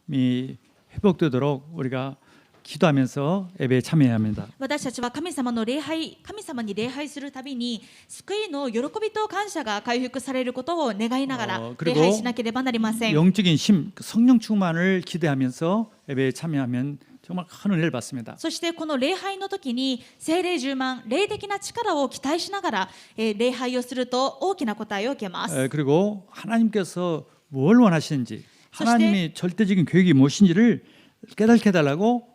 회복되도록 우리가 기도하면서 예배에 참여해야 합니다. 私たちは神様に礼拝するたびに救いの喜びと感謝が回復されることを願いながら礼拝しなければなりません。 영적인 성령 충만을 기대하면서 예배에 참여하면 정말 큰 은혜를 받습니다. そしてこの礼拝の時に聖霊充満、霊的な力を期待しながら礼拝をすると大きな答えを受けます。 그리고 하나님께서 뭘 원하시는지 하나님의 절대적인 계획이 무엇인지를 깨닫게 해달라고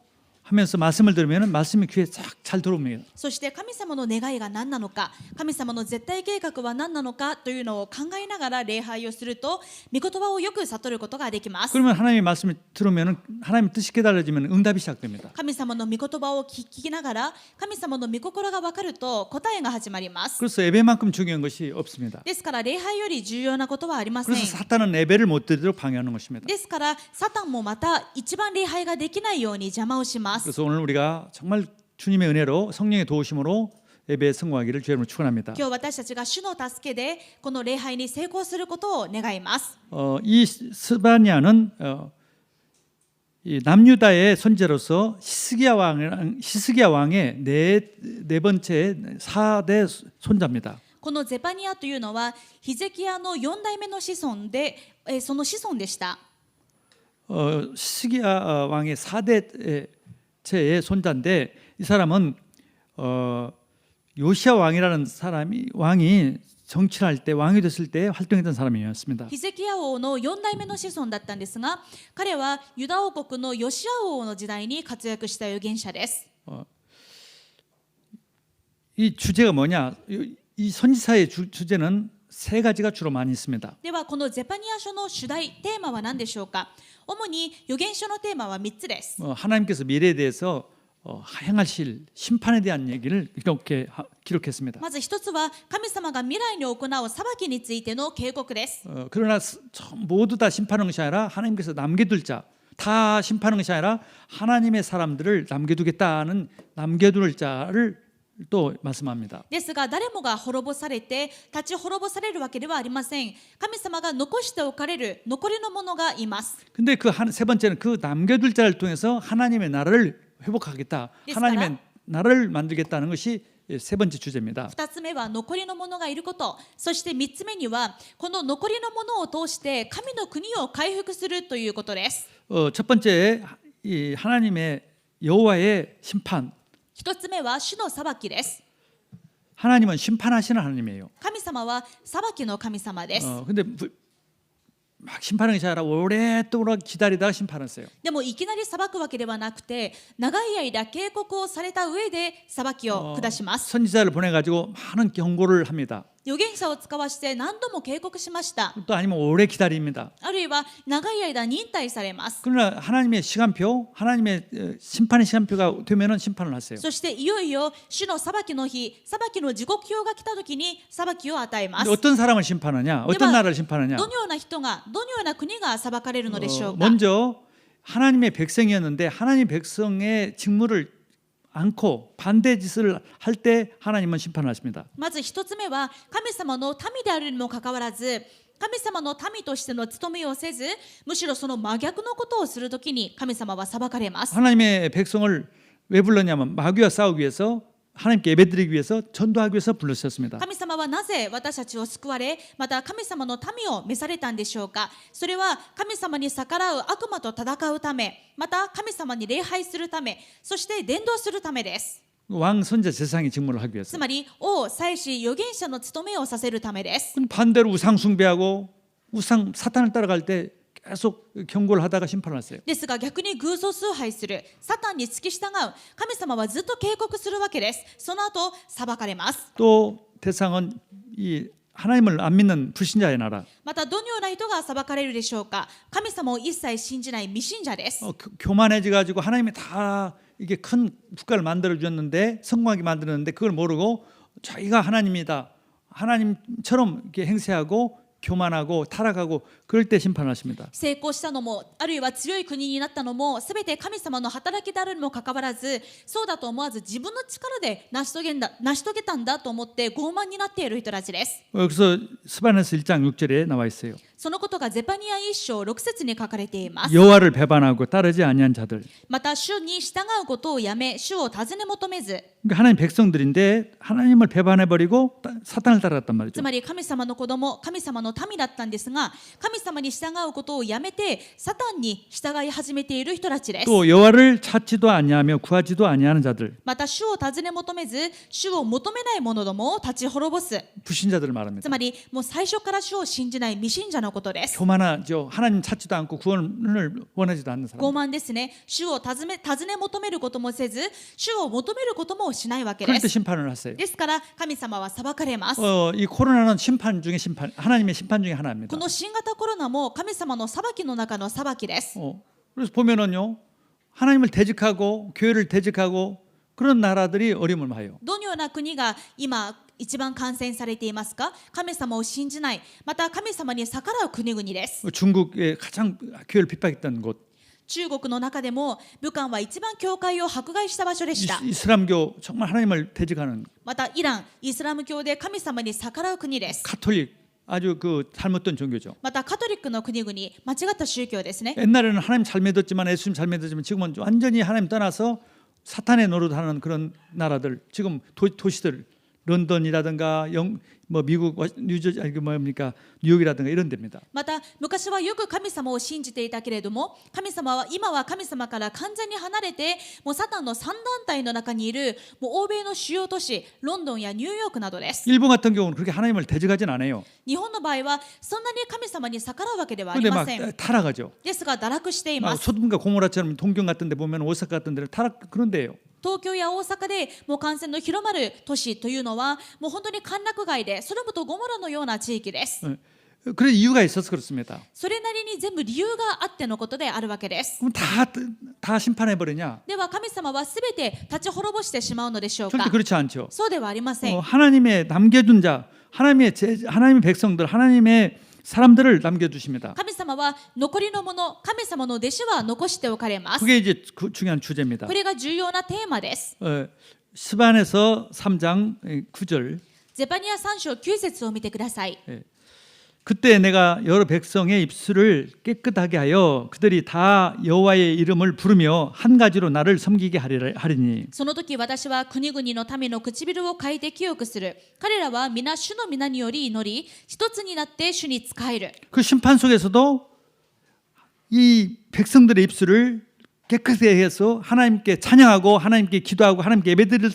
하면서 말씀을 들으면 말씀이 귀에 잘 들어옵니다. そして神様の願いが何なのか、神様の絶対計画は何なのかというのを考えながら礼拝をすると御言葉をよく悟ることができます。 그러면 하나님의 말씀을 들으면 하나님의 뜻이 깨달아지면 응답이 시작됩니다. 神様の御言葉を聞きながら神様の御心が分かると答えが始まります。 그래서 예배만큼 중요한 것이 없습니다. ですから礼拝より重要なことはありません。 그래서 사탄은 예배를 못 드리도록 방해하는 것입니다. ですからサタンもまた一番礼拝ができないように邪魔をします。 그래서 오늘 우리가 정말 주님의 은혜로 성령의 도우심으로 예배에 성공하기를 주의 이름으로 축원합니다. 今日私たちが主の助けでこの礼拝に成功することを願います。 이 스바냐는 이 남유다의 선지자로서 히스기야 왕의 네 번째 4대 손자입니다. このゼパニアというのはヒゼキヤの4代目の子孫で、その子孫でした。 히스기야 왕의 4대째의 손자인데 이 사람은 요시야 왕이라는 왕이 정치할 때 왕이 됐을 때 활동했던 사람이었습니다. ヒゼキヤ王の4代目の子孫だったんですが、彼はユダ王国のヨシア王の時代に活躍した預言者です。 이 주제가 뭐냐? 이 선지사의 주제는 세 가지가 주로 많이 있습니다. ではこのゼパニア書の主題テーマは何でしょうか。主に預言書のテーマは3つです。 하나님께서 미래에 대해서 행하실 심판에 대한 얘기를 이렇게 기록했습니다. まず一つは神様が未来に行う裁きについての警告です。 그러나 모두 다 심판하는 것이 아니라 하나님께서 남겨둘 자, 다 심판하는 것이 아니라 하나님의 사람들을 남겨둘 자를 또 말씀합니다. ですが誰もが滅ぼされて立ち滅ぼされるわけではありません。神様が残しておかれる残りのものがいます。 근데 세 번째는 그 남겨둘 자를 통해서 하나님의 나라를 회복하겠다. 하나님의 나라를 만들겠다는 것이 세 번째 주제입니다. 2つ目は残りのものがいること、そして3つ目にはこの残りのものを通して神の国を回復するということです。 첫 번째 이 하나님의 여호와의 심판. 1つ目は主の裁きです。 하나님은 심판하시는 하나님이에요. 神様は裁きの神様です。 근데 막 심판하는 것이 아니라 오랫동안 기다리다가 심판했어요. でもいきなり裁くわけではなくて長い間警告をされた上で裁きを下します。 선지자를 보내가지고 많은 경고를 합니다. 預言者を使わして何度も警告しました。 또 아니면 오래 기다립니다. あるいは長い間忍耐されます。 그러나 하나님의 시간표, 하나님의 심판의 시간표가 되면은 심판을 하세요. そしていよいよ主の裁きの日、裁きの時刻表が来た時に裁きを与えます。 어떤 사람을 심판하냐? 어떤 나라를 심판하냐? どのような人が、どのような国が裁かれるのでしょうか。 먼저 하나님의 백성이었는데 하나님 백성의 직무를 않고 반대 짓을 할 때 하나님은 심판하십니다. まず一つ目は神様の民であるにもかかわらず神様の民としての務めをせずむしろその真逆のことをするときに神様は裁かれます。 하나님의 백성을 왜 불렀냐면 마귀와 싸우기 위해서 하나님께 예배드리기 위해서 전도하기 위해서 불렀었습니다. 神様はなぜ私たちを救われまた神様の民を召されたんでしょうか。それは神様に逆らう悪魔と戦うため、また神様に礼拝するため、そして伝道するためです。 왕 선자 제사장의 직무를 하기 つ 위해서. まり王祭司預言者の務めをさせるためです。 반대로 우상 숭배하고 사탄을 따라갈 때 계속 경고를 하다가 심판을 했어요. ですが逆に偶像崇拝するサタンに付き従う神様はずっと警告するわけです。その後裁かれます。 또 대상은 이 하나님을 안 믿는 불신자의 나라. またどのような人が裁かれるでしょうか。神様を一切信じない未信者です。 교만해져 가지고 하나님이 다 이게 큰 국가를 만들어 주셨는데 성공하게 만들었는데 그걸 모르고 자기가 하나님이다. 하나님처럼 이렇게 행세하고 교만하고 타락하고 그럴 때 심판하십니다. 成功したのもあるいは強い国になったのもすべて神様の働きであるにもかかわらずそうだと思わず自分の力で成し遂げたんだと思って傲慢になっている人たちです。 그래서 스바냐서 1장 6절에 나와 있어요. そのことがゼパニア1章6節に書かれています。 여호와를 배반하고 따르지 아니한 자들. また主に従うことをやめ、主を尋ね求めず、 그러니까 하나님 백성들인데 하나님을 배반해버리고 사탄을 따라갔단 つ 말이죠. まり神様の子供、神様の民だったんですが、神様に従うことをやめてサタンに従い始めている人たちです。 또 여호와를 찾지도 아니하며 구하지도 아니하는 자들, また主を尋ね求めず、主を求めない者どもを立ち滅ぼす。 불신자들을 つ 말합니다. まりもう最初から主を信じない未信者のことです。 교만하죠. 하나님 찾지도 않고 구원을 원하지도 않는 사람. 傲慢ですね。主を尋ね求めることもせず、主を求めることもしないわけで 그럴 때 す。 심판을 하세요. ですから神様は裁かれます。 이 코로나는 심판 중에 심판, 하나님의 심판 중에 하나입니다. この新型コロナも神様の裁きの中の裁きです。 그래서 보면은요, 하나님을 대적하고 교회를 대적하고 그런 나라들이 어려움을 봐요. どのような国が今一番感染されていますか？神様を信じない、また神様に逆らう国々です。 중국에 가장 교회를 핍박했던 곳, 中国の中でも武漢は一番教会を迫害した場所でした。 이슬람교 정말 하나님을 대적하는 またイラン、イスラム教で神様に逆らう国です。 가톨릭 아주 그 잘못된 종교죠. またカトリックの国々、間違った宗教ですね。 옛날에는 하나님 잘 믿었지만 예수님 잘 믿었지만 지금은 완전히 하나님 떠나서 사탄의 노릇하는 그런 나라들, 지금 도시들 런던이라든가 미국 뉴저지 아니 뭡니까 뉴욕이라든가 이런 데입니다. また昔はよく神様を信じていたけれども、神様は今は神様から完全に離れて、もうサタンの3団体の中にいるもう欧米の主要都市ロンドンやニューヨークなどです。 일본 같은 경우는 그렇게 하나님을 대적하진 않아요. 日本の場合はそんなに神様に逆らうわけではあり 그런데 ま 막 せん。 타락하죠. ですが堕落してい 막 ます。 소돔과 고모라처럼 동경 같은 데 보면 오사카 같은 데는 타락 그런 데예요. 東京や大阪でもう感染の広まる都市というのはもう本当に歓楽街でソドムとゴモラのような地域です。 그런 이유가 있어서 그렇습니다. それなりに全部理由があってのことであるわけです。 그럼 다 심판해 버리냐? では神様はすべて立ち滅ぼしてしまうのでしょう 절대 か？ 그렇지 않죠. そうではありません。 하나님의 남겨둔 자, 하나님의 백성들, 하나님의 사람들을 남겨두십니다. 神様は残りのもの、神様の弟子は残しておかれます。 그게 이제 중요한 주제입니다. これが重要なテーマです。 스반에서 3장 9절. ゼパニア3章9節を見てください。 그때 내가 여러 백성의 입술을 깨끗하게 하여 그들이 다 여호와의 이름을 부르며 한 가지로 나를 섬기게 하리니. その時私は国々の民の唇を書いて清くする。彼らは皆主の皆により祈り、一つになって主に仕える。 그 심판 속에서도 이 백성들의 입술을 깨끗하게 해서 하나님께 찬양하고 하나님께 기도하고 하나님께 예배드릴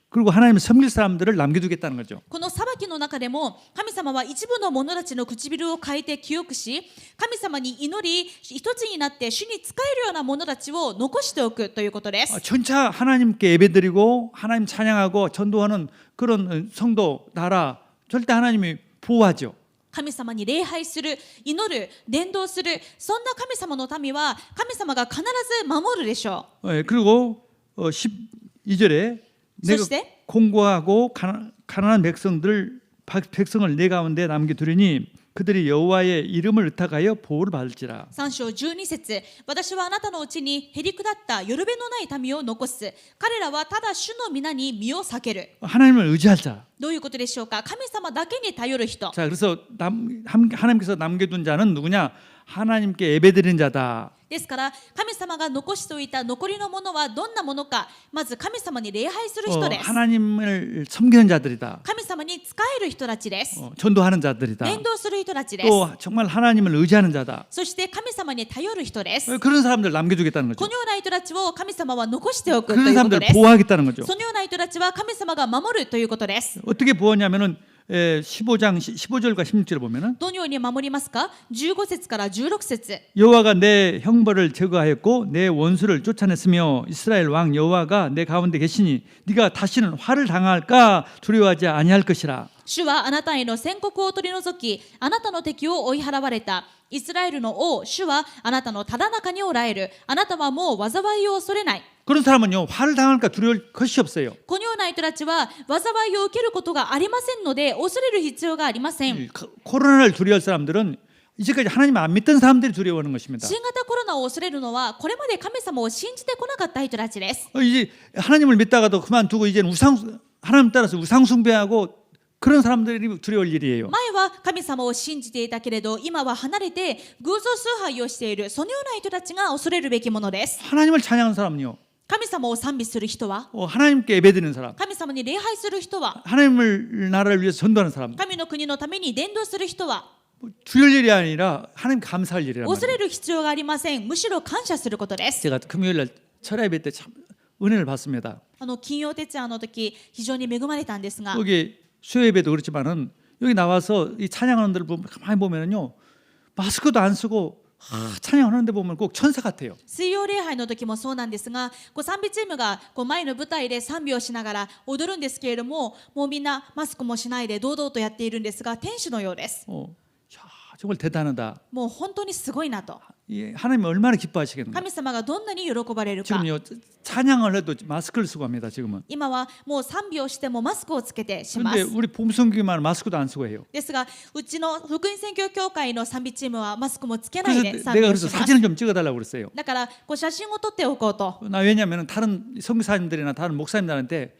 그리고 하나님을 섬길 사람들을 남겨두겠다는 거죠. この裁きの中でも神様は一部の者たちの唇を変えて清くし、神様に祈り一つになって主に仕えるような者たちを残しておくということです。 전차 하나님께 예배드리고 하나님 찬양하고 전도하는 그런 성도 나라 절대 하나님이 보호하죠. 神様に礼拝する、祈る、伝道する、そんな神様の民は神様が必ず守るでしょう。 그리고 12절에 내가 공고하고 가난한 백성을 내 가운데 남겨두리니 그들이 여호와의 이름을 의탁하여 보호를 받을지라. 3章12節、私はあなたのうちにへりくだったよるべのない民を残す。彼らはただ主の皆に身を避ける。 하나님을 의지할 자. どういうことでしょうか？神様だけに頼る人。 자, 그래서 하나님께서 남겨둔 자는 누구냐? 하나님께 예배드린 자다. ですから神様が残しておいた残りのものはどんなものか。まず神様に礼拝する人です。 하나님을 섬기는 자들이다. 神様に仕える人たちです。 전도하는 자들이다. 伝道する人たちです。 또 정말 하나님을 의지하는 자다. そして神様に頼る人です。 그런 사람들 남겨주겠다는 こ 거죠. のような人たちを神様は残しておくとい 그런 うこと 사람들을 です。 보호하겠다는 거죠. そのような人たちは神様が守るということです。 어떻게 보호냐면은 15절과 16절을 보면은 どのように守りますか？15節から16節。 여호와가 내 형벌을 제거하였고 내 원수를 쫓아냈으며 이스라엘 왕 여호와가 내 가운데 계시니 네가 다시는 화를 당할까 두려워하지 아니할 것이라. 主はあなたへの宣告を取り除き、あなたの敵を追い払われた。イスラエルの王、主はあなたのただ中におられる。あなたはもう災いを恐れない。 그런 사람은요 화를 당할까 두려울 것이 없어요. このような人たちは災いを受けることがありませんので恐れる必要がありません。 코로나를 두려워할 사람들은 이제까지 하나님 안 믿던 사람들이 두려워하는 것입니다. 新型コロナを恐れるのはこれまで神様を信じてこなかった人たちです。 이제 하나님을 믿다가도 그만두고 이제는 하나님 따라서 우상 숭배하고 그런 사람들이 두려울 일이에요. 前は神様を信じていたけれど、今は離れて偶像崇拝をしている、そのような人たちが恐れるべきものです。 하나님을 찬양하는 사람은요. 神様を賛美する人は、 하나님께 예배드리는 사람, 神様に礼拝する人は、 하나님을 나라를 위해서 전도하는 사람. 神の国のために伝道する人は、 두려울 일이 아니라 하나님 감사할 일이란 恐 말이에요. れる必要がありません。むしろ感謝することです。 제가 금요일 날 철야 예배 때 참 은혜를 받습니다. 金曜徹夜の時、非常に恵まれたんですが、 여기 수요 예배도 그렇지만은 여기 나와서 이 찬양하는 데를 보면 가만히 보면은요. 마스크도 안 쓰고 찬양하는 데 보면 꼭 천사 같아요. 水曜礼拝の時もそうなんですが、賛美チームが前の舞台で賛美をしながら踊るんですけれども、もうみんなマスクもしないで堂々とやっているんですが、天使のようです。 야, 정말 대단하다. もう本当にすごいなと。 하나님이 얼마나 기뻐하시겠는가. 神様がどんなに喜ばれるか。 지금요 찬양을 해도 마스크를 쓰고 합니다. 지금은. 今はもう賛美をしてもマスクをつけてしま 그런데 す。 우리 봄성교만 마스크도 안 쓰고 해요. ですが、うちの福音宣教協会の賛美チームはマスクもつけないで 그래서 賛美 내가 を 그래서 します。 사진을 좀 찍어달라고 그랬어요. だから写真を撮っておこうと。 나 왜냐하면 다른 선교사님들이나 다른 목사님들한테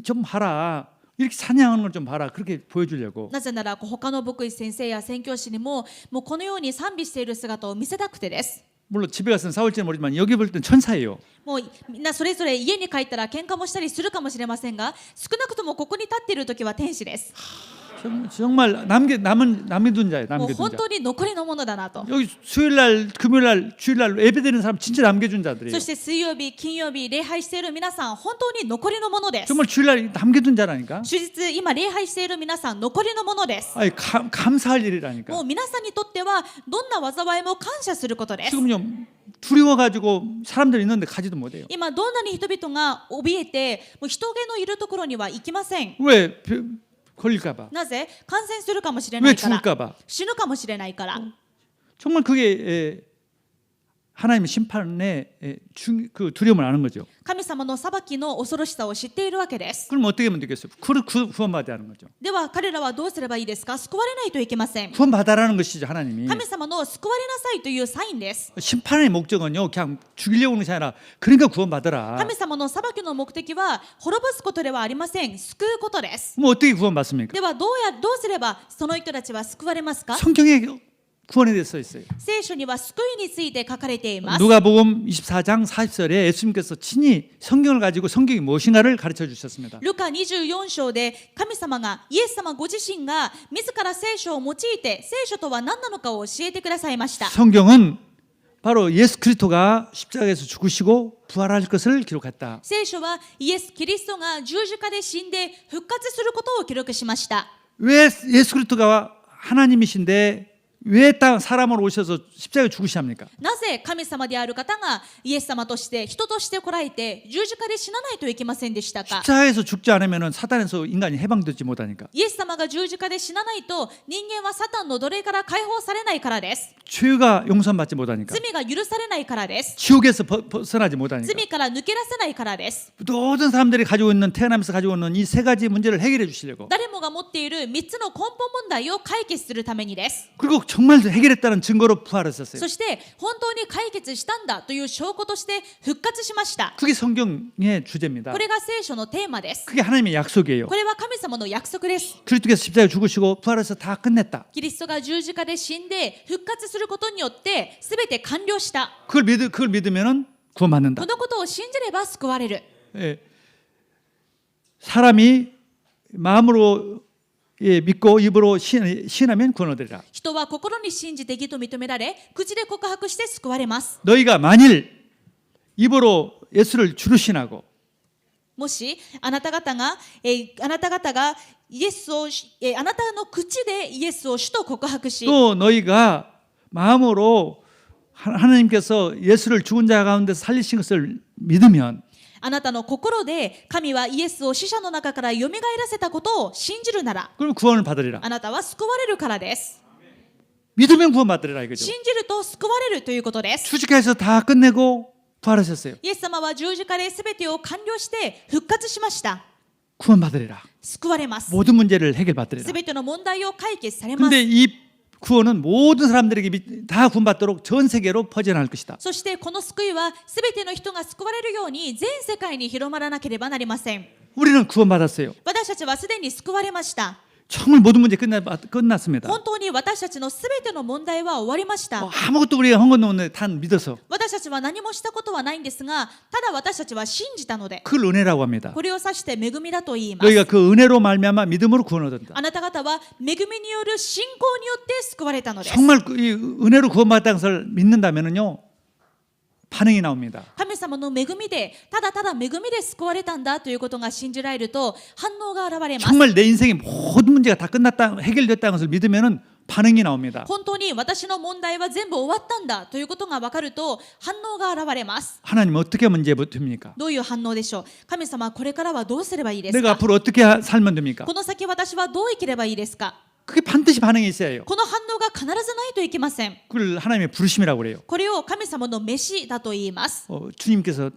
좀 봐라. 이렇게 찬양하는 걸 좀 봐라. 그렇게 보여주려고. なぜなら他の牧師先生や宣教師にもこのように賛美している姿を見せたくてです。 물론 집에 가서는 싸울지는 모르지만 여기 볼 땐 천사예요. もうみんなそれぞれ家に帰ったら喧嘩もしたりするかもしれませんが、少なくともここに立っている時は天使です。 정말 남겨둔 자예요. もう 남겨둔 本 자. 当に残りのものだなと。 여기 수요일날, 금요일날, 주일날 예배드리는 사람 진짜 남겨준 자들이에요. そして水曜日、金曜日礼拝している皆さん、本当に残りのものです。 정말 주일날 남겨둔 자라니까. 主日今礼拝している皆さん、残りのものです。 아니, 감사할 일이라니까. もう皆さんにとってはどんな災いも感謝することです。 지금요 두려워가지고 사람들이 있는데 가지도 못해요. 今どんなに人々が怯えて、もう人気のいるところには行きません。 왜 걸릴까봐. なぜ？感染するかもしれ 왜 ないから、 죽을까봐. 死ぬかもしれないから。 정말 그게 하나님의 심판의 그 두려움을 아는 거죠. 神様の裁きの恐ろしさを知っているわけです。 그럼 어떻게 하면 되겠어요? 구원받아야 하는 거죠. では彼らはどうすればいいですか？救われないといけません。 구원받아라는 것이죠. 하나님이. 神様の救われなさいというサインです。 심판의 목적은요 그냥 죽이려고 하는 것이 아니라 그러니까 구원받아라. 神様の裁きの目的は滅ぼすことではありません。救うことです。 뭐 어떻게 구원받습니까? ではどうすればその人たちは救われますか？ 성경에 구원에 대해 써 있어요. 聖書には救いについて書かれています。 누가복음 24장 40절에 예수님께서 친히 성경을 가지고 성경이 무엇인가를 가르쳐 주셨습니다. ルカ24章で神様がイエス様ご自身が自ら聖書を用いて聖書とは何なのかを教えてくださいました。 성경은 바로 예수 그리스도가 십자가에서 죽으시고 부활할 것을 기록했다. 聖書はイエス・キリストが十字架で死んで復活することを記録しました。 왜 예수 그리스도가 하나님이신데 왜 땅 사람으로 오셔서 십자가에 죽으셔야 합니까? なぜ神様である方がイエス様として人として来られて十字架で死なないといけませんでしたか？ 십자가에서 죽지 않으면 사단에서 인간이 해방되지 못하니까. イエス様が十字架で死なないと人間はサタンの奴隷から解放されないからです。 죄가 용서받지 못하니까. 罪が許されないからです。 지옥에서 벗어나지 못하니까. 罪から抜け出せないからです。 모든 사람들이 가지고 있는 태어나면서 가지고 있는 이 세 가지 문제를 해결해 주시려고. 誰もが持っている3つの根本問題を解決するためにです。 그리고 정말 해결했다는 증거로 부활했었어요. そして本当に解決したんだという証拠として復活しました。 그게 성경의 주제입니다. これが聖書のテーマです。 그게 하나님의 약속이에요. これは神様の約束です。 그리스도께서 십자가에 죽으시고 부활해서 다 끝냈다. キリストが十字架で死んで復活することによって全て完了した。 그걸 믿으면은 구원받는다. このことを信じれば救われる。 예. 사람이 마음으로 믿고 입으로 시인하면 구원 얻으리라. 人は心に信じて義と認められ、口で告白して救われます。 너희가 만일 입으로 예수를 주로 신하고 もしあなた方がイエスをあなたの口でイエスを主と告白し、 또 너희가 마음으로 하나님께서 예수를 죽은 자 가운데서 살리신 것을 믿으면 あなたの心で神はイエスを死者の中からよみがえらせたことを信じるなら、 그럼 구원을 받으리라. あなたは救われるからです。 믿으면 구원받으리라 이거죠. 信じると救われるということです。 十字架에서 다 끝내고 부활하셨어요. イエス様は十字架で全てを完了して復活しました。 구원받으리라. 救われます。 모든 문제를 해결받으리라. 全ての問題を解決されます。 근데 이 구원은 모든 사람들에게 다 구원받도록 전 세계로 퍼져나갈 것이다. そしてこの救いは全ての人が救われるように全世界に広まらなければなりません。 우리는 구원받았어요. 私たちはすでに救われました。 정말 모든 문제 끝났습니다. 本当に私たちのすべての問題は終わりました。 아무것도 우리가 한 것도 없는데 단 믿어서 私たちは何もしたことはないんですが、ただ私たちは信じたので、 그걸 은혜라고 합니다. これを指して恵みだと言います。 너희가 그 은혜로 말미암아 믿음으로 구원 얻었다. あなた方は恵みによる信仰によって救われたのです。 정말 이 은혜로 구원받았다는 것을 믿는다면은요 반응이 나옵니다. 神様の恵みでただただ恵みで救われたんだということが信じられると反応が現れます。 정말 내 인생의 모든 문제가 다 끝났다 해결됐다는 것을 믿으면은 반응이 나옵니다. 本当に私の問題は全部終わったんだということが分かると反応が現れます。 하나님 어떻게 문제 버팁니까? どういう反応でしょう。神様はこれからはどうすればいいです 내가 か。 앞으로 어떻게 살면 됩니까? この先私はどう生きればいいですか。 그게 반드시 반응이 있어야 해요. この反応が必ずないといけません。 그걸 하나님의 부르심이라고 그래요. これを神様の召しだと言います。 주님께서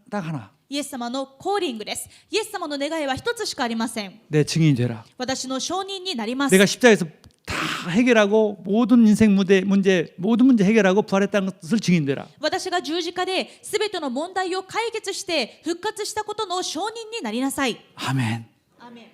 딱 하나 イエス様のコーリングです。イエス様の願いは一つしかありません。 내 증인이 되라. 私の証人になります。 내가 십자가에서 다 해결하고 모든 인생 모든 문제 해결하고 부활했다는 것을 증인되라. 私が十字架で全ての問題を解決して復活したことの証人になりなさい。 아멘. アーメン。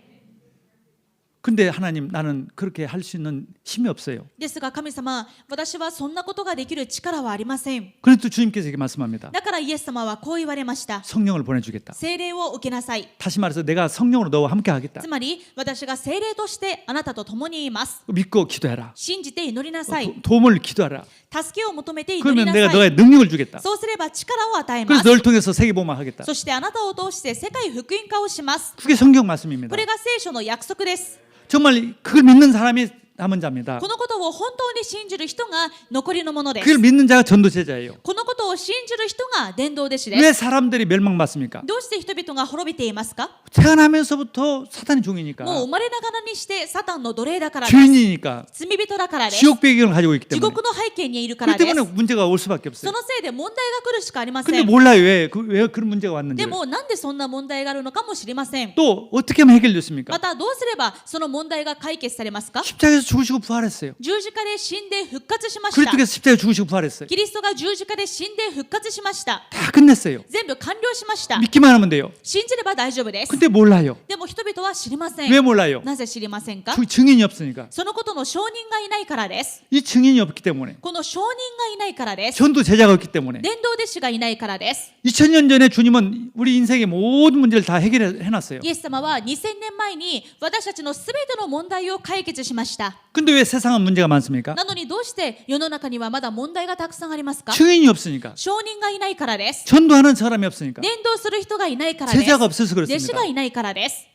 근데 하나님 나는 그렇게 할 수 있는 힘이 없어요. ですが神様、私はそんなことができる力はありません。 그래도 주님께서 이렇게 말씀합니다. だからイエス様はこう言われました。 성령을 보내주겠다. 聖霊を受けなさい。 다시 말해서 내가 성령으로 너와 함께 하겠다. つまり私が聖霊としてあなたと共にいます。 믿고 기도해라. 信じて祈りなさい。 도움을 기도하라. 助けを求めて祈り 그러면 な 내가 さい。 너의 능력을 주겠다. そうすれば力を与えま 그래서 す。 너를 통해서 세계복음화 하겠다. そしてあなたを通して世界福音化をします。 그게 성경 말씀입니다. これが聖書の約束です。 정말 그걸 믿는 사람이 남은 자입니다. このことを本当に信じる人が残りのものです。 그걸 믿는 자가 전도제자예요. このことを信じる人が伝道弟子です。 왜 사람들이 멸망받습니까? どうして人々が滅びていますか。 태어나면서부터 사탄의 종이니까. もう生まれながらにしてサタンの奴隷だからです。 주인이니까. 罪人だからです。 지옥 배경을 가지고 있기 地 때문에. 獄の背景にいるから 그렇기 です。 때문에 문제가 올 수밖에 そ 없어요. のせいで問題が来るしかありませ 근데 ん。 몰라요. 왜 그런 문제가 왔는지. でもなんでそんな問題があるのかもしれません。 또 어떻게 하면 해결됐습니까? またどうすればその問題が解決されますか。 십자가에서 죽으시고 부활했어요. 十字架で死んで復活しました。 그리스도께서 십자가에 죽으시고 부활했어요. キリストが十字架で死んで復活しました。 다 끝냈어요. 全部完了しました。 믿기만 하면 돼요. 信じれば大丈夫です。 근데 몰라요. でも人々は知りません。 왜 몰라요? なぜ知りませんか。 증인이 없으니까. そのことの証人がいないからです。 이 증인이 없기 때문에. この証人がいないからです。 전도 제자가 없기 때문에. 伝道弟子がいないからです。 2000년 전에 주님은 우리 인생의 모든 문제를 다 해결해 놨어요. イエス様は2000年前に私たちのすべての問題を解決しました。 근데 왜 세상은 문제가 많습니까? なのにどうして世の中にはまだ問題がたくさんありますか。 증인이 없으니까. 証人がいないからです。 전도하는 사람이 없으니까. 伝道する人がいないからです。 제자가 없어서 弟子 그렇습니다. がいないからです。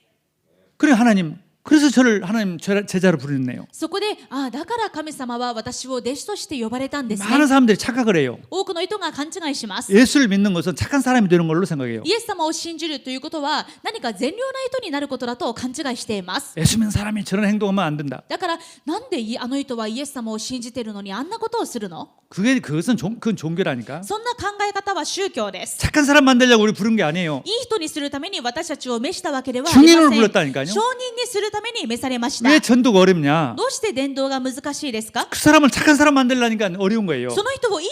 그래 하나님. 그래서 저를 하나님 제자로 부르네요. そこでだから神様は私を弟子として呼ばれたんですね。 많은 사람들이 착각을 해요. 多くの人が勘違いします。 예수를 믿는 것은 착한 사람이 되는 걸로 생각해요. イエス様を信じるということは何か善良な人になることだと勘違いしています。 예수 믿는 사람이 저런 행동하면 안 된다. だからなんであの人はイエス様を信じているのにあんなことをするの。 그건 종교라니까. そんな考え方は宗教です。 착한 사람 만들려고 우리 부른 게 아니에요. いい人にするために私たちを召したわけではありません。 증인을 불렀다니까요. 証人にするために召されました。 왜 전도가 어렵냐? どうして伝道が難しいですか。 그 사람을 착한 사람 만들려니까 어려운 거예요. その人をいい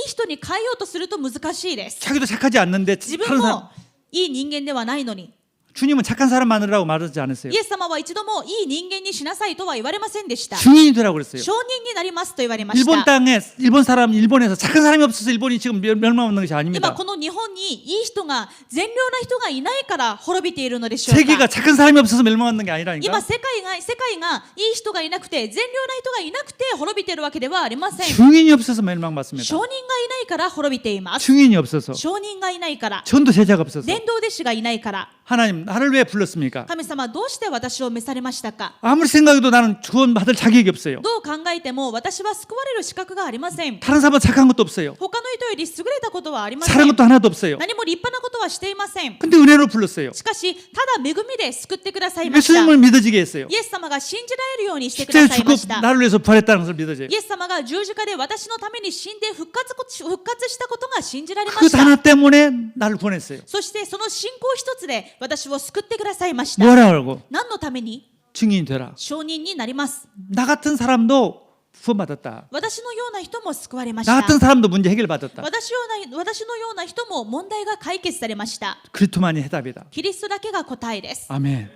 人に変えようとすると難しいです。 자기도 착하지 않는데 自分 다른 사람 もいい人間ではないのに。 주님은 착한 사람 만들라고 말하지 않았어요. イエス様は一度もいい人間にしなさいとは言われませんでした。 증인이 되라고 그랬어요. 証人になりますと言われまし 일본 た。 땅에 일본에서 착한 사람이 없어서 일본이 지금 멸망하는 것이 今 아닙니다. この日本にいい人が善良な人がいないから滅びているのでしょう 세계가 か。 착한 사람이 없어서 멸망하는 게 아니라니까. 今世界がいい人がいなくて善良な人がいなくて滅びているわけではありません。 증인이 없어서 멸망받습니다. 証人がいないから滅びています。 증인이 없어서 証人がいないから、 전도 제자가 없어서 伝道弟子がいないから。 하나님 나를 왜 불렀습니까? 神様どうして私を召されましたか。 아무리 생각해도 나는 구원받을 자격이 없어요. どう考えても私は救われる資格がありません。 다른 사람은 착한 것도 없어요. 他の人より優れたことはありません。 잘한 것도 하나도 없어요. 何も立派なことはしていません。 근데 은혜로 불렀어요. しかし、ただ恵みで救ってくださいました。 예수님을 믿어지게 했어요. イエス様が信じられるようにしてくだ 십자가에 さいまし 죽고 た。 나를 위해서 부활했다는 것을 믿어져요. イエス様が十字架で私のために死んで復活したことが信じられま 그 した。 하나 때문에 나를 보냈어요. そしてその信仰一つで私を救ってくださいました。 뭐라고? 何のために。 증인이 되라. 証人になります。 나 같은 사람도 구원받았다. 私のような人も救われまし 나 た。 같은 사람도 문제 해결받았다. 私のような人も問題が解決されました。 그리스도만이 해답이다. キリストだけが答えです。 아멘.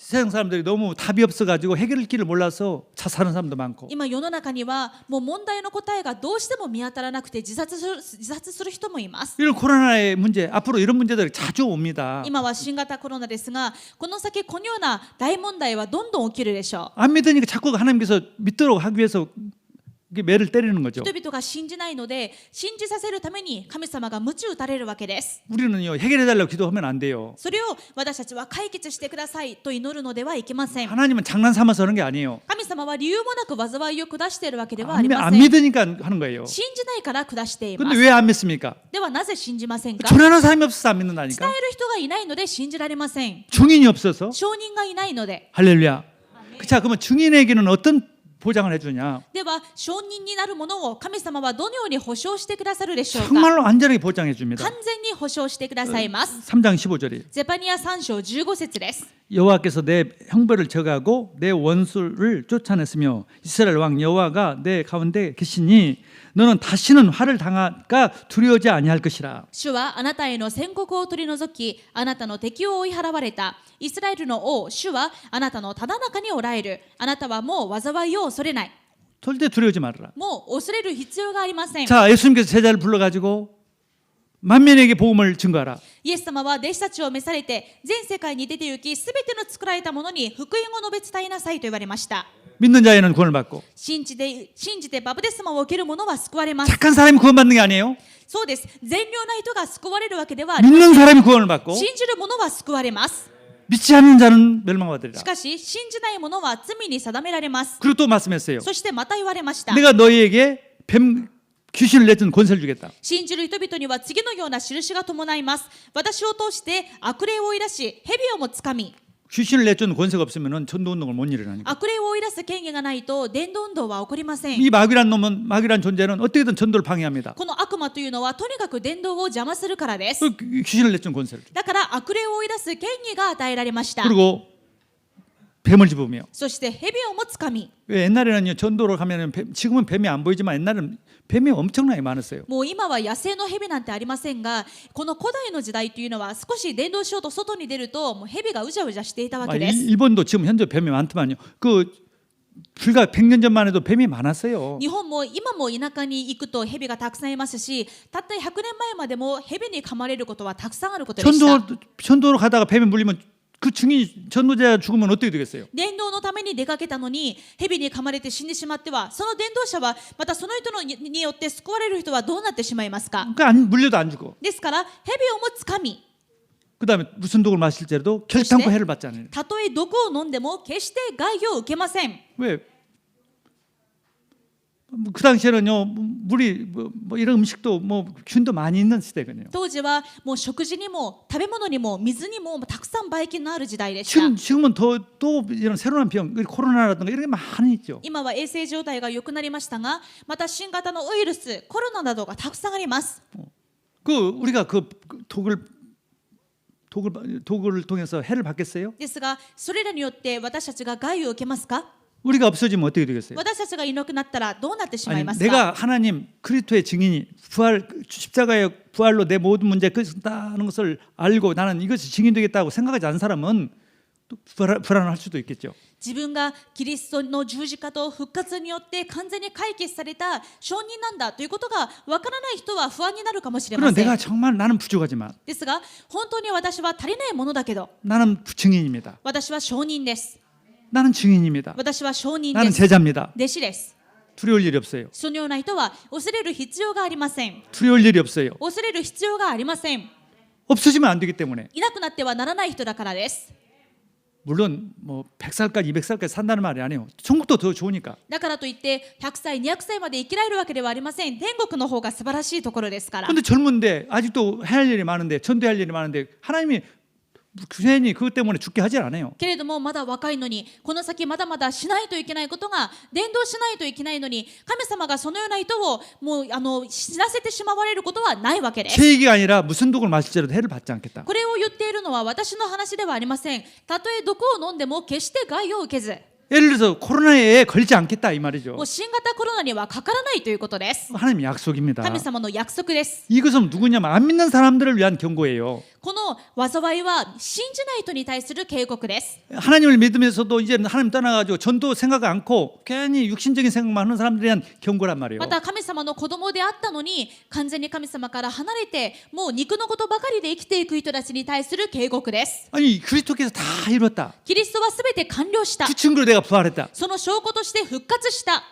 세상 사람들이 너무 답이 없어가지고 해결할 길을 몰라서 자살하는 사람도 많고 今世の中にはもう問題の答えがどうしても見当たらなくて自殺する人もいます。 이런 코로나의 문제 앞으로 이런 문제들이 자주 옵니다. 今は新型コロナですが、この先このような大問題はどんどん起きるでしょう。 안 믿으니까 자꾸 하나님께서 믿도록 하기 위해서 이게 매를 때리는 거죠. 人々が信じないので信じさせるために神様が鞭打たれるわけです。 우리는요 해결해달라고 기도하면 안 돼요. それを私たちは解決してくださいと祈るのではいけません。 하나님은 장난 삼아서 하는 게 아니에요. 神様は理由もなく災いを下しているわけではありま 안 せん。 믿으니까 하는 거예요. 信じないから下していま 근데 す。 왜 안 믿습니까? ではなぜ信じませんか？ 전하는 사람이 없어서 안 믿는다니까. 伝える人がいないので信じられません。 증인이 없어서. 証人がいないので。 할렐루야. 자 그러면 증인에게는 어떤 보장을 해주냐? では証人になるものを神様はどのように保証してくださるでしょうか？ 정말로 안전하게 보장해 줍니다. 完全に保証してくださいます。 3장 15절이 ゼパニア3章15節です。 여호와께서 내 형벌을 정하고 내 원수를 쫓아냈으며 이스라엘 왕 여호와가 내 가운데 계시니 너는 다시는 화를 당할까 두려워하지 아니할 것이라. 主はあなたへの宣告を取り除き、あなたの敵を追い払われた。イスラエルの王、主はあなたのただ中におられる。あなたはもう災いを恐れない。 절대 두려워하지 말아라. もう恐れる必要がありません。 자 예수님께서 제자를 불러가지고 만민에게 복음을 증거하라. イエス様は弟子たちを召されて、全世界に出て行き、すべての作られたものに福音を述べ伝えなさいと言われました。 믿는 자에는 구원을 받고 信じてバプテスマを受ける者は救われます。 착한 사람이 구원받는 게 아니에요. そうです。善良な人が救われるわけではありません。 믿는 사람이 구원을 받고 信じる者は救われます。 믿지 않는 자는 멸망받으리라. しかし、信じない者は罪に定められます。 그리고 또 말씀했어요. そしてまた言われました。 내가 너희에게 뱀 귀신을 내준 권세를 주겠다. 信じる人々には次のような印が伴います。私を通して悪霊を追い出し、蛇をもつかみ。 귀신을 내준 권세가 없으면 전도운동을 못 일어나니까. 悪霊を追い出す権限がないと伝道運動は起こりません。 이 마귀란 존재는 어떻게든 전도를 방해합니다. この悪魔というのはとにかく伝道を邪魔するからです。 그 귀신을 내준 권세를. だから悪霊を追い出す権利が与えられました。 그리고 뱀을 집으며. そして蛇をもつかみ。 왜 옛날에는요 전도를 가면은 지금은 뱀이 안 보이지만 옛날에는 뱀이 엄청나게 많았어요. もう今は野生の蛇なんてありませんが、この古代の時代というのは少し伝道しようと外に出るともう蛇がうじゃうじゃしていたわけです。 일본도 지금 현재 뱀이 많더만요. 그 불과 100년 전만 해도 뱀이 많았어요. 日本も今も田舎に行くと蛇がたくさんいますし、たった100年前までも蛇に噛まれることはたくさんあることでした。 전도로 가다가 뱀에 물리면 그 증인 전도자가 죽으면 어떻게 되겠어요? 伝道のために出かけたのに蛇に噛まれて死んでしまっては、その伝道者はまたその人によって救われる人はどうなってしまいますか？ 그러니까 물려도 안 죽어. ですから蛇をもつかみ、 그다음에 무슨 독을 마실지라도 결단코 해를 받지 않아요. たとえ毒を飲んでも決して害を受けません。 왜? 그 당시에는요 물이 뭐 이런 음식도 뭐 균도 많이 있는 시대거든요. 当時はもう食事にも食べ物にも水にもたくさんばい菌のある時代でした。 지금은 또 이런 새로운 병, 코로나라든가 이런 게 많이 있죠. 今は衛生状態が良くなりましたが、また新型のウイルス、コロナなどがたくさんあります。 우리가 그 독을 통해서 해를 받겠어요? ですが、それらによって私たちが害を受けますか？ 우리가 없어지면 어떻게 되겠어요? 私たちがいなくなったらどうなってしまい 아니, ますか？ 내가 하나님 그리스도의 증인이 십자가의 부활로 내 모든 문제 끝났다는 것을 알고 나는 이것이 증인되겠다고 생각하지 않은 사람은 또 불안할 수도 있겠죠. 自分がキリストの十字架と復活によって完全に解決された証人なんだということがわからない人は不安になるかもしれま 그러나 せん。 내가 정말 나는 부족하지만 ですが、本当に私は足りないものだけど、 나는 증인입니다. 私は証人です。 나는 증인입니다. 私は証人 나는 です。 제자입니다. 弟子です。 두려울 일이 없어요. そのような人は恐れる必要がありません。 두려울 일이 없어요. 恐れる必要がありません。 없어지면 안 되기 때문에. いなくなってはならない人だからです。 물론 뭐 100살까지 200살까지 산다는 말이 아니에요. 천국도 더 좋으니까. だからといって100歳200歳まで生きられるわけではありません。天国の方が素晴らしいところですから。 근데 젊은데 아직도 해야 할 일이 많은데 전도할 일이 많은데 하나님이 괜히 그것 때문에 죽게 하지 않아요. けれどもまだ若いのに、この先まだまだしないといけないことが、伝道しないといけないのに、神様がそのような人をもう死なせてしまわれることはないわけです。 제 얘기가 아니라 무슨 독을 마실지라도 해를 받지 않겠다. これを言っているのは私の話ではありません。たとえ毒を飲んでも決して害を受けず、 예를 들어서 코로나에 걸리지 않겠다 이 말이죠. もう新型コロナにはかからないということです。 하나님 약속입니다. 神様の約束です。 이것은 누구냐면 안 믿는 사람들을 위한 경고예요. この災いは信じない人に対する警告です。 하나님을 믿으면서도 이제 하나님 떠나가지고 전도 생각 않고 괜히 육신적인 생각만 하는 사람들에 대한 경고란 말이에요. また神様の子供であったのに完全に神様から離れてもう肉のことばかりで生きていく人たちに対する警告です。 아니 그리스도께서 다 이뤘다. キリストはすべて完了した。 그 증거로 내가 부활했다. その証拠として復活した。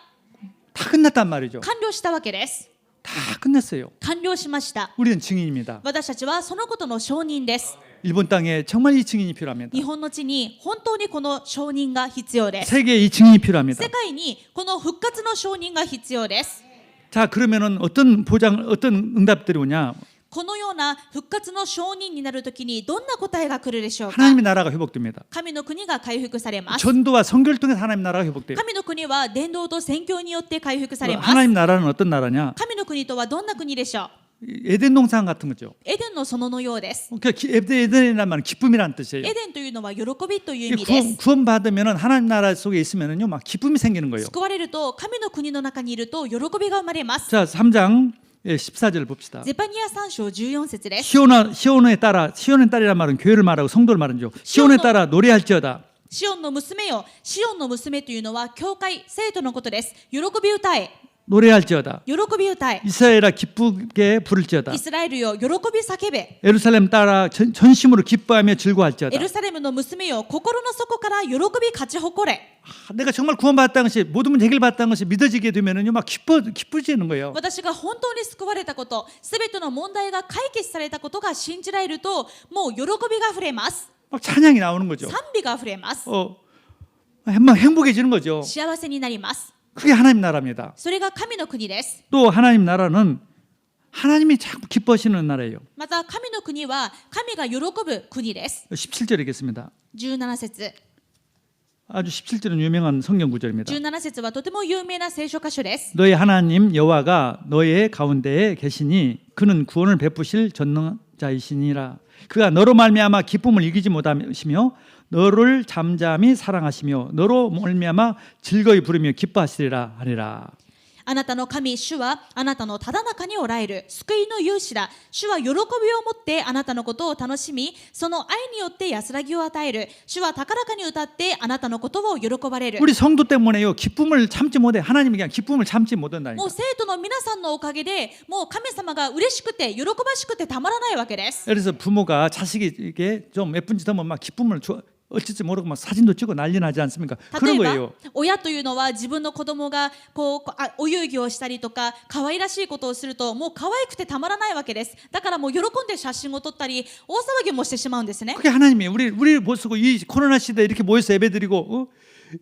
다 끝났단 말이죠. 完了したわけです。 다 끝냈어요. 完了しました。 우리는 증인입니다. 私たちはそのことの証人です。 일본 땅에 정말 이 증인이 필요합니다. 日本の地に本当にこの証人が必要です。 세계에 이 증인이 필요합니다. 世界にこの復活の証人が必要です。 자 그러면은 어떤 응답들이 오냐? このような復活の証人になるときにどんな答えが来るでしょうか。 하나님의 나라가 회복됩니다. 神の国が回復されます。 전도와 선교를 통해서 하나님 나라가 회복돼요. 神の国は伝道と宣教によって回復されます。 하나님 나라는 어떤 나라냐? 神の国とはどんな国でしょう。 에덴 동산 같은 거죠. エデンの園のようです。 에덴이란 말은 기쁨이라는 뜻이에요. エデンというのは喜びという意味です。 구원 받으면은 하나님 나라 속에 있으면은요 막 기쁨이 생기는 거예요. 救われると神の国の中にいると喜びが生まれます。 자 3장 14절 봅시다. ゼパニア3章14節です。 시온에 따라 시온의 딸이란 말은 교회를 말하고 성도를 말하죠. 시온에 따라 노래할지어다. シオンの娘よ、シオンの娘というのは教会、生徒のことです。喜び歌え、 노래할지어다. 喜び歌え。 이스라엘아 기쁘게 부를지어다. イスラエルよ、喜び叫べ。 예루살렘 따라 전심으로 기뻐하며 エ 즐거워할지어다. ルサレムの娘よ、心の底から喜び勝ち誇れ。 내가 정말 구원받았다는 것이 모든 문제 해결받았다는 것이 믿어지게 되면은요 막 기뻐지는 거예요. 私が本当に救われたこと、すべての問題が解決されたことが信じられると、もう喜びが溢れます。 막 찬양이 나오는 거죠. 賛美が溢れます。 막 행복해지는 거죠. 幸せになります。 그게 하나님 나라입니다. それが神の国です。 또 하나님 나라는 하나님이 자꾸 기뻐하시는 나라예요. また神の国は神が喜ぶ国です。 17절이겠습니다. 17節。 아주 17절은 유명한 성경 구절입니다. 17節はとても有名な聖書箇所です。 너의 하나님 여호와가 너의 가운데에 계시니 그는 구원을 베푸실 전능자이시니라. 그가 너로 말미암아 기쁨을 이기지 못하시며 너를 잠잠히 사랑하시며 너로 말미암아 즐거이 부르며 기뻐하시리라 하리라. あなたの神、主はあなたのただ中におられる救いの勇士だ。主は喜びを持ってあなたのことを楽しみ、その愛によって安らぎを与える。主は高らかに歌ってあなたのことを喜ばれる。 우리 성도 때문에요 기쁨을 참지 못해. 하나님이 그냥 기쁨을 참지 못한다니까. もう生徒の皆さんのおかげでもう神様が嬉しくて喜ばしくてたまらないわけです。 그래서 부모가 자식에게 좀 예쁜 짓 하면 막 기쁨을 어쩔지 모르고 막 사진도 찍고 난리 나지 않습니까? 例 그런 えば 거예요. 親というのは自分の子供がこうお遊戯をしたりとか可愛らしいことをするともう可愛くてたまらないわけです。だからもう喜んで写真を撮ったり大騒ぎもしてしまうんですね。 그게 하나님이에요. 우리 모시고 이 코로나 시대에 이렇게 모여서 예배드리고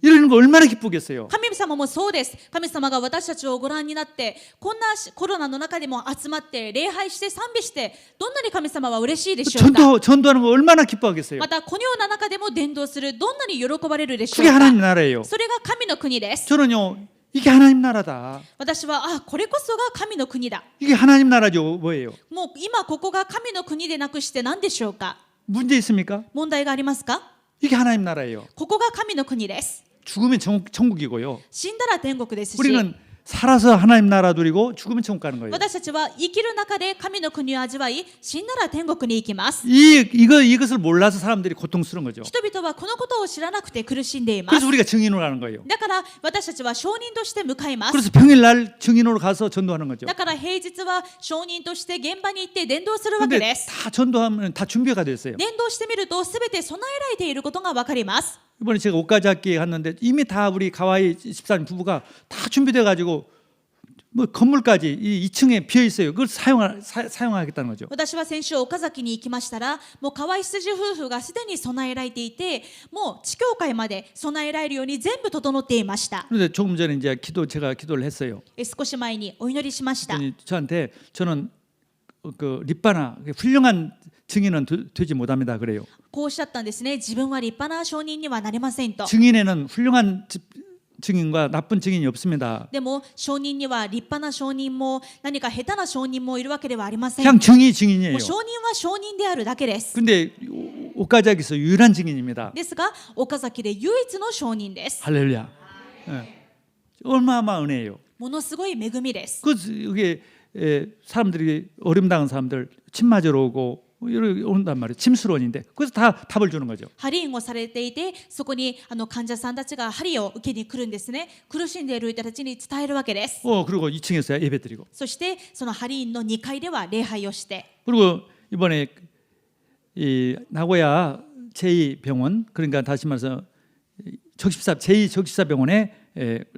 이러는 거 얼마나 기쁘겠어요. 神様もそうです。神様が私たちをご覧になってこんなコロナの中でも集まって礼拝して賛美してどんなに神様は嬉しいでしょうか。 전도하는 거 얼마나 기뻐하겠어요. またこのような中でも伝道するどんなに喜ばれるでしょ 그게 う 하나님 か。 나라예요. それが神の国です。 저는요 이게 하나님 나라다. 私はこれこそが神の国だ。 이게 하나님 나라죠. 뭐예요? もう今ここが神の国でなくして何でしょうか。 문제 있습니까? 問題がありますか。 이게 하나님 나라예요. ここが神の国です。 죽으면 천국이고요. 死んだら天国ですし、 우리는 살아서 하나님 나라 누리고 죽으면 천국 가는 거예요. 私たちは生きる中で神の国を味わい、死んだら天国に行きます。 이것을 몰라서 사람들이 고통스러운 거죠. 人々はこのことを知らなくて苦しんでいます。 그래서 우리가 증인으로 가는 거예요. だから私たちは証人として向かいます。 그래서 평일날 증인으로 가서 전도하는 거죠. だから平日は証人として現場に行って伝道するわけ 근데 です。 다 전도하면 다 준비가 됐어요. 伝道してみるとすべて備えられていることがわかります。 이번에 제가 옷가게에 갔는데 이미 다 우리 가와이 집사님 부부가 다 준비돼 가지고 뭐 건물까지 이 2층에 비어 있어요. 그걸 사용하겠다는 거죠. 私は先週岡崎に行きましたら、もう河合羊夫婦がすでに備えられていて、もう地教会まで備えられるように全部整っていました。 그런데 조금 전에 이제 제가 기도를 했어요. 少し前にお祈りしました。 저한테 저는 그立派な 훌륭한 증인은 되지 못합니다. 그래요. こうおっしゃったんですね。自分は立派な証人にはなれませんと。 증인에는 훌륭한 증인과 나쁜 증인이 없습니다. でも証人には立派な証人も何か下手な証人もいるわけではありません。 그냥 증인이에요. もう証人は証人であるだけです。 근데 옷가게에서 유일한 증인입니다. ですが岡崎で唯一の証人です。 할렐루야. 네. 얼마나 은혜예요. ものすごい恵みです。 이게 사람들이 어려움 당한 사람들 침 맞으러 오고 온단 말이에요. 침수론인데 그래서 다 답을 주는 거죠. 針印をされていて、そこに患者さんたちが針を受けに来るんですね。苦しんでいる人たちに伝えるわけです。 그리고 2층에서 예배드리고 そしてその針印の2階では礼拝をして、 그리고 이번에 이 나고야 제2병원 그러니까 다시 말해서 제2적십사병원에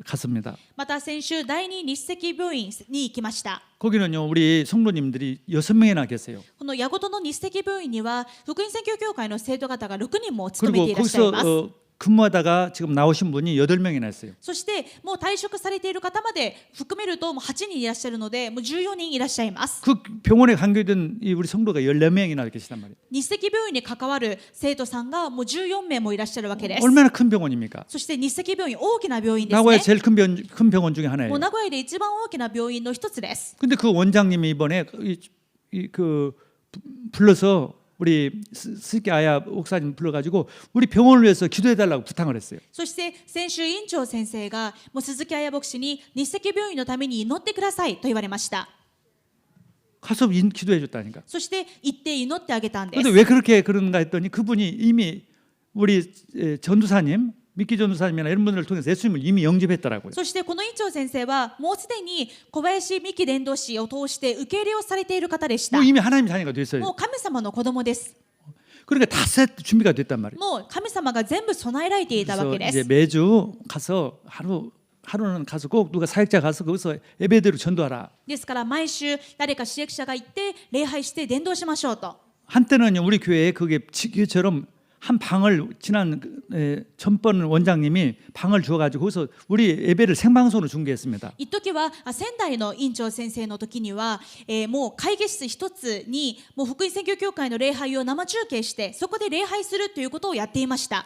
갔습니다. また先週第二日赤病院に行きました。 거기는요 우리 성도님들이 6명이나 계세요. この矢事の日赤病院には福音宣教協会の生徒方が6人も勤め 그리고 ていらっしゃいます。 거기서 근무하다가 지금 나오신 분이 8명이나 있어요. そしてもう退職されている方まで含めるともう8人いらっしゃるので、もう14人いらっしゃいます。 그 병원에 간교된 이 우리 성도가 14명이나 계시단 말이에요. 日赤病院に関わる生徒さんがもう14名もいらっしゃるわけです。 얼마나 큰 병원입니까? そして日赤病院、大きな病院です 나고야 ね。 제일 큰 병원 중에 も 하나예요. う名古屋で一番大きな病院の一つです。 근데 그 원장님이 이번에 불러서 우리 스키 아야 목사님 불러가지고 우리 병원을 위해서 기도해달라고 부탁을 했어요. そして先週院長先生がもう鈴木彩牧師に日赤病院のために祈ってくださいと言われました。 가서 기도해줬다니까. そして行って祈ってあげたんで 근데 す。 왜 그렇게 그런가 했더니 그분이 이미 우리 전도사님 미키 전도사님이나 이런 분들을 통해서 예수님을 이미 영접했더라고요. そしてこの院長先生はもうすでに小林美希伝道師を通して受け入れをされている方でした。 뭐 이미 하나님 자녀가 も 됐어요. う神様の子供です。 그러니까 다 세트 준비가 됐단 말이에요. もう神様が全部備えられていたわ 그래서 けで 이제 す。 매주 가서 하루는 가서 꼭 누가 사역자 가서 거기서 예배대로 전도하라. ですから毎週誰か使役者が行って礼拝して伝道しましょうと。 한때는요 우리 교회에 그게 지교처럼 한 방을 지난 전번 원장님이 방을 주어가지고 거기서 우리 예배를 생방송으로 중계했습니다. 一時は仙台の院長先生の時には、もう会議室一つにもう福音宣教協会の礼拝を生中継してそこで礼拝するということをやっていました。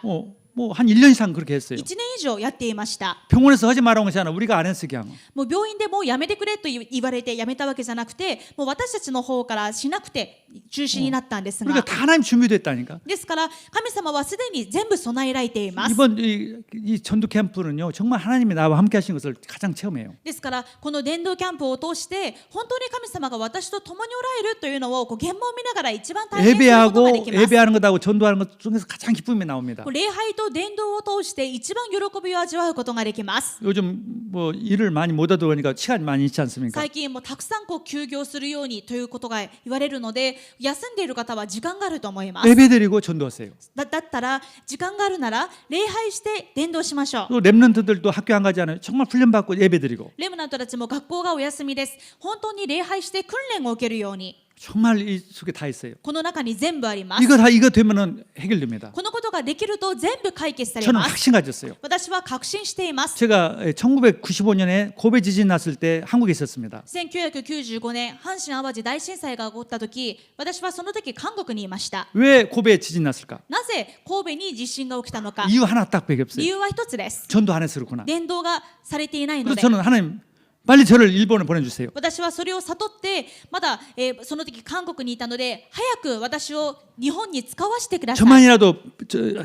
뭐 한 1년 이상 그렇게 했어요. 1年以上やっていました。 병원에서 하지 말라고 하지 않아. 우리가 안 했어 그냥. もう病院でもうやめてくれと言われてやめたわけじゃなくて、もう私たちの方からしなくて中止になったんですが、 그러니까 다 하나님 준비됐다니까. ですから神様はすでに全部備えられています。 이번 이 전도 캠프는요 정말 하나님이 나와 함께 하신 것을 가장 체험해요. ですからこの伝道キャンプを通して本当に神様が私と共におられるというのをこう現場を見ながら一番体験することがで 예배하고 きます。 예배하는 것하고 전도하는 것 중에서 가장 기쁨이 나옵니다. 礼拝と伝道を通して一番喜びを味わうことができます。 요즘 뭐 일을 많이 못 하다 보니까 시간이 많이 있지 않습니까? 最近もたくさんこう休業するようにということが言われるので、休んでいる方は時間があると思います。 예배드리고 전도하세요. だったら時間があるなら礼拝して伝道しましょう。 또 렘넌트들도 학교 안 가지 않아요. 정말 훈련받고 예배드리고 レムナントたちも学校がお休みです。本当に礼拝して訓練を受けるように、 정말 이 속에 다 있어요. この中に全部あります。 이거 되면은 해결됩니다. このことができると全部解決され 저는 ます。 확신 가졌어요. 私は確信しています。 제가 1995년에 고베 지진 났을 때 한국에 있었습니다. 1995年阪神・淡路大震災が起こった時、私はその時韓国にいました。 왜 고베에 지진 났을까? なぜ神戸に地震が起きたのか。 이유 하나 딱밖에 없어요. 理由は一つです。 전도 안 해서 그렇구나. 伝道がされていないの 그래서 で。 저는 하나님 빨리 저를 일본에 보내주세요. 私はそれを悟ってまだ、その時韓国にいたので、早く私を日本に使わせてください。 저만이라도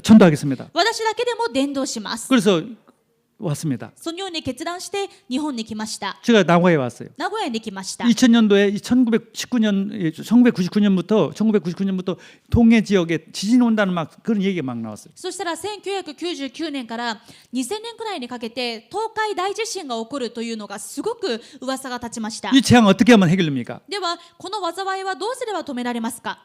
전도하겠습니다. 私だけでも伝道します。 그래서 왔습니다. そのように決断して日本に来ました。 제가 나고야에 왔어요. 名古屋に来ました。 2000년도에 1999년부터 동해 지역에 지진 온다는 막 그런 얘기가 막 나왔어요. そしたら1999年から2000年くらいにかけて東海大地震が起こるというのがすごく噂が立ちました。 이 재앙 어떻게 하면 해결됩니까? ではこの災いはどうすれば止められますか。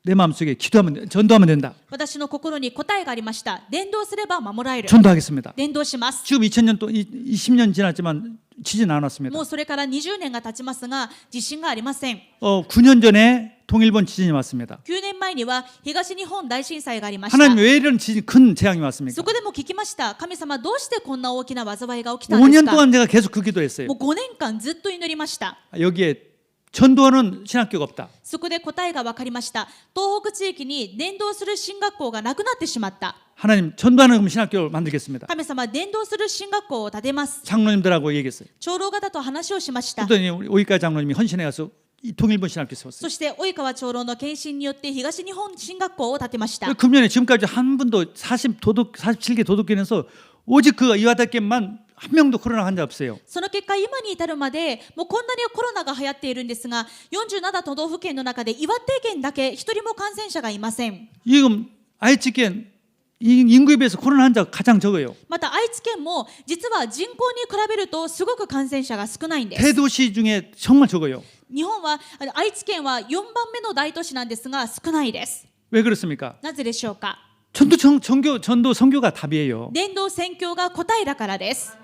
내 마음속에 기도하면 전도하면 된다. 私の心に答えがありました。伝道すれば守られる。 전도하겠습니다. 伝道します。 지금 2000년 또 20년 지났지만 지진 안 왔습니다. もうそれから20年が経ちますが地震がありません。 9년 전에 동일본 지진이 왔습니다. 9年前には東日本大震災がありました。 하나님 왜 이런 지진 큰 재앙이 왔습니까? そこでも聞きました。神様どうしてこんな大きな災いが起きたんです 5년 か。 동안 제가 계속 그 기도했어요. もう5年間ずっと祈りました。 여기에 전도하는 신학교가 없다. そこで答えが分かりました。東北地域に伝道する進学校がなくなってしまった。 하나님 전도하는 신학교를 만들겠습니다. 神様伝道する進学校を建てます。 장로님들하고 얘기했어요. 長老方と話をしました。 그랬더니 우리 오이카 장로님이 헌신해 가서 이 동일본 신학교 세웠어요. そして及川長老の献身によって東日本進学校を建てました。 금년에 지금까지 한 분도 47개 도덕교에서 오직 그 이와다께만 한 명도 코로나 환자 없어요. その結果、今に至るまでもうこんなにコロナが流行っているんですが、47都道府県の中で岩手県だけ一人も感染者がいません。 지금愛知県 인구에 비해서 코로나 환자가 가장 적어요. また愛知県も実は人口に比べるとすごく感染者が少ないんです。 대도시 중에 정말 적어요. 日本は愛知県は4番目の大都市なんですが少ないです。 왜 그렇습니까? なぜでしょうか。 전도 선교가 답이에요. 伝道宣教が答えだからです。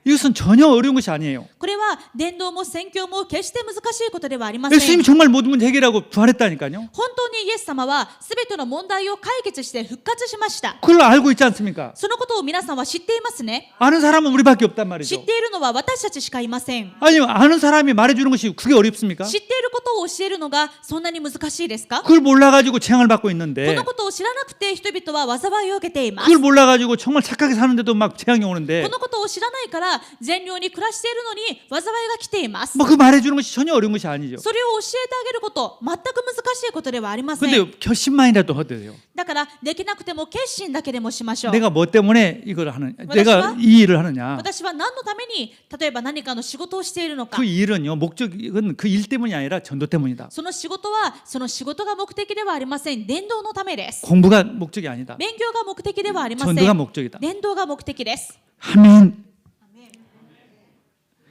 이것은 전혀 어려운 것이 아니에요. これは伝道も宣教も決して難しいことではありません。 예수님이 정말 모든 문제 해결하고 부활했다니까요. 本当にイエス様はすべての問題を解決して復活しました。 그걸 알고 있지 않습니까? そのことを皆さんは知っていますね。 아는 사람은 우리밖에 없단 知 말이죠. っているのは私たちしかいません。 아니 아는 사람이 말해주는 것이 그게 어렵습니까? 知っていることを教えるのがそんなに難しいですか。 그걸 몰라가지고 재앙을 받고 こ 있는데 のことを知らなくて人々は災いを受けています。 그걸 몰라가지고 정말 착하게 사는데도 막 재앙이 오는데 このことを知らないから善良に暮らしているのに災いが来ています。 뭐 그 말해주는 것이 전혀 어려운 것이 아니죠. それを教えてあげること全く難しいことではありません。 근데 결심만이라도 하더래요. だからできなくても決心だけでもしましょう。 내가 뭐 때문에 이걸 하느냐, 뭐라고요? 내가 이 일을 하느냐. 私は何のために例えば何かの仕事をしているのか。 그 일은요 목적은 그 일 때문이 아니라 전도 때문이다. その仕事はその仕事が目的ではありません。伝道のためです。 공부가 목적이 아니다. 勉強が目的ではありません。 전도가 목적이다. 伝道が目的です。 아멘.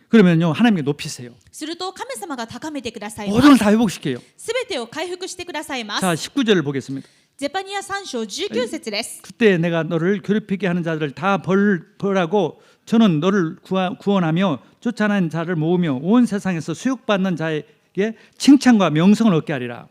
그러면요 하나님께 높이세요. すると神様が高めてください。 모든 걸 다 회복시켜요. すべてを回復してくださいます。 자 19절을 보겠습니다. ゼパニア3章19節です。 그때 내가 너를 괴롭히게 하는 자들을 다 벌하고 저는 너를 구원하며 쫓아낸 자를 모으며 온 세상에서 수욕받는 자에게 칭찬과 명성을 얻게 하리라.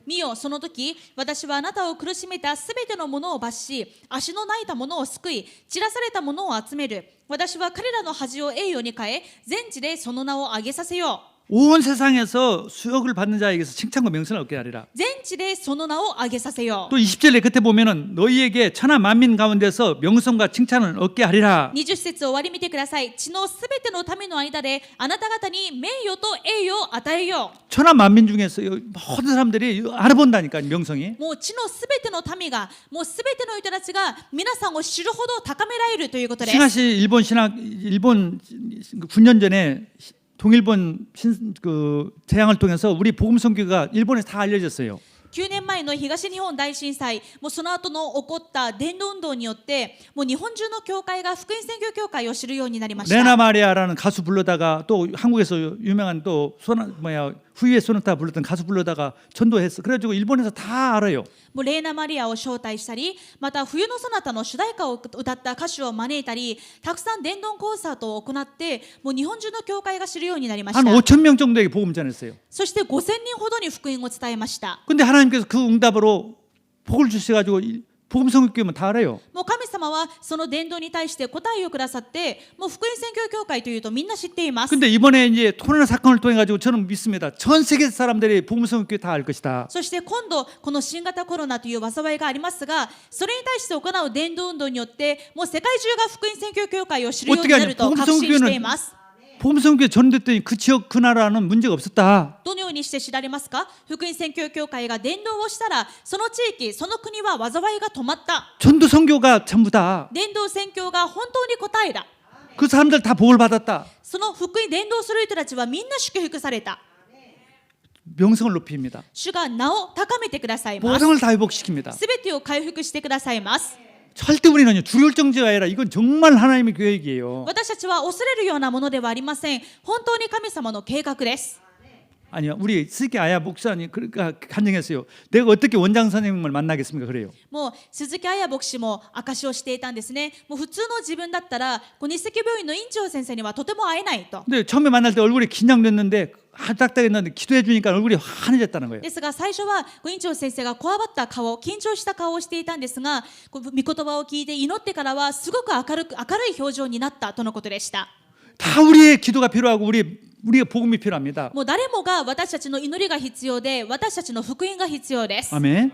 見よ、その時私はあなたを苦しめたすべてのものを罰し、足の泣いたものを救い、散らされたものを集める。私は彼らの恥を栄誉に変え、全地でその名を上げさせよう。 온 세상에서 수욕을 받는 자에게서 칭찬과 명성을 얻게 하리라. 全地でその名を上げさせよう。 또 20절에 끝에 보면은 너희에게 천하 만민 가운데서 명성과 칭찬을 얻게 하리라. 20節終わり見てください。地のすべての民の間であなた方に名誉と栄誉を与えよ 천하 만민 중에서 모든 사람들이 알아본다니까 명성이. う。もう地のすべての民が、もうすべての人たちが皆さんを知るほど高められるということです。 싱하시 일본 9년 전에 동일본 재앙을 통해서 우리 복음 선교가 일본에 다 알려졌어요. 9年前の東日本大震災、もうその後の起こった伝道運動によって、もう日本中の教会が福音宣教教会を知るようになりました。 레나 마리아라는 가수 불러다가 또 한국에서 유명한 또 후이의 소나타 불렀던 가수 불러다가 전도했어. 그래가지고 일본에서 다 알아요. もうレーナ・マリアを招待したり、また冬のソナタの主題歌を歌った歌手を招いたり、たくさん伝道コンサートを行って、もう日本中の教会が知るようになりまし 한 た。 5천 명 정도에게 복음 전했어요. そして5000人ほどに福音を伝えました。 근데 하나님께서 그 응답으로 복을 주셔가지고 복음 선교교회면 다 알아요. もう神様はその伝道に対して答えをくださって、もう福音宣教教会というとみんな知っています。 근데 이번에 이제 코로나 사건을 통해 가지고 저는 믿습니다. 전 세계 사람들이 복음 선교교회 다 알 것이다. そして今度この新型コロナという災いがありますが、それに対して行う伝道運動によってもう世界中が福音宣教教会を知るようになると確信しています。 복음 선교교회 전도했더니 그 지역 그 나라는 문제가 없었다. どのようにして知られますか。福音宣教教会が伝道をしたら、その地域その国は災いが止まった。 전도 선교가 전부다. 伝道宣教が本当に答えだ。 그 사람들 다 복을 받았다. その福音伝道する人たちはみんな祝福された。 명성을 높입니다. 主が名を高めてくださいます。 모든 걸 다 회복시킵니다. すべてを回復してくださいます。 절대 우리는요 두려울 정도가 아니라 이건 정말 하나님의 계획이에요. 私たちは恐れるようなものではありません。本当に神様の計画です。 아니요 우리 스키 아야 목사님 그러니까 간증했어요. 내가 어떻게 원장 선생님을 만나겠습니까? 그래요. もう鈴木彩牧師も証しをしていたんですね。もう普通の自分だったら日赤病院の院長先生にはとても会えないと。 근데 처음에 만날 때 얼굴이 긴장됐는데 딱딱했는데 기도해 주니까 얼굴이 환해졌다는 거예요. ですが最初は院長先生がこわばった顔、緊張した顔をしていたんですが、御言葉を聞いて祈ってからはすごく明るい表情になったとのことでした。 다 우리의 기도가 필요하고 우리의 복음이 필요합니다. もう誰もが私たちの祈りが必要で、私たちの福音が必要です。 아멘.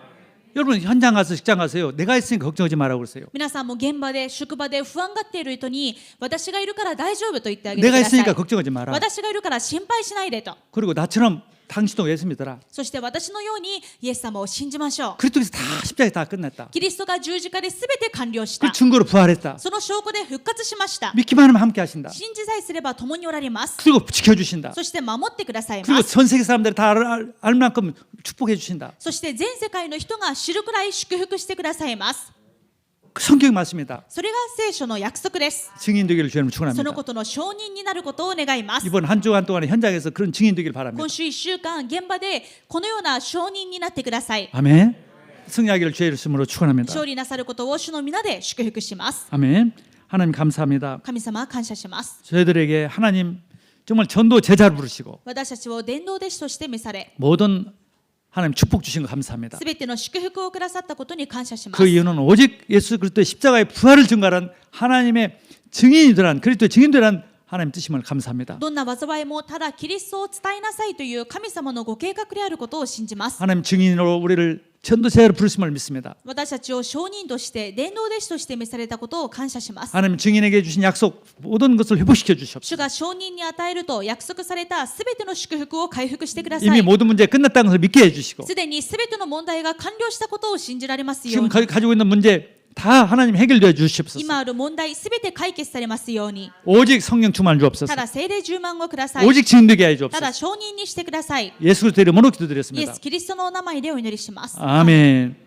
여러분 현장 가서 직장 가세요. 내가 있으니까 걱정하지 말라고 그러세요. 皆さんも現場で職場で不安がっている人に、私がいるから大丈夫と言ってあげてく 내가 ださい。 있으니까 걱정하지 마라. 私がいるから心配しないでと。 그리고 나처럼 당신도 예수 믿어라. そして私のようにイエス様を信じましょう。 그리스도께서 다 십자가에 다 끝냈다. キリストが十字架で全て完了し 그 た。 증거로 부활했다. その証拠で復活しました。 믿기만 하면 함께 하신다. 信じさえすれば共におられます。 그리고 지켜주신다. そして守ってください 그리고 ます。 전 세계 사람들이 다 알 만큼 축복해 주신다. そして全世界の人が知るくらい祝福してくださいます。 그 성경이 맞습니다. それが聖書の約束です。 증인 되기를 주님 その 축원합니다. ことの証人になることを願います。 이번 한 주간 동안에 현장에서 그런 증인 되기를 바랍니다. 今週1週間現場でこのような証人になってください。 아멘. 승리하기를 주의 이름으로 축원합니다. 勝利なさることを主の皆で祝福します。 아멘. 하나님 감사합니다. 神様感謝します。 저희들에게 하나님 정말 전도 제자를 부르시고 私たちを伝道弟子として召され、 모든 하나님 축복 주신 거 감사합니다. すべての祝福をくださったことに感謝します。 그 이유는 오직 예수 그리스도의 십자가의 부활을 증거하는 하나님의 증인이더란 그리스도의 증인들한 하나님 뜻임을 감사합니다. どんな災いもただキリストを伝えなさいという神様のご計画であることを信じます。 하나님 증인으로 우리를 전도 제자로 부르심을 믿습니다. 私たちを証人として伝道弟子として召されたことを感謝します。 하나님 증인에게 주신 약속 모든 것을 회복시켜 주시옵소서. 主が証人に与えると約束されたすべての祝福を回復してくださ 이미 い。 모든 문제 끝났다는 것을 믿게 해주시고 すでにすべての問題が完了したことを信じられますよう 지금 に。 가지고 있는 문제 다 하나님 해결되어 주시옵소서. 今ある問題すべて解決されますように。 오직 성령 충만 た 주옵소서. だ聖霊10万をください。 오직 증인되게 해 た 주옵소서. だ証人にしてください。 예수 그리스도 이름으로 イエ 기도드렸습니다. ス・キリストのお名前でお祈りします。 아멘.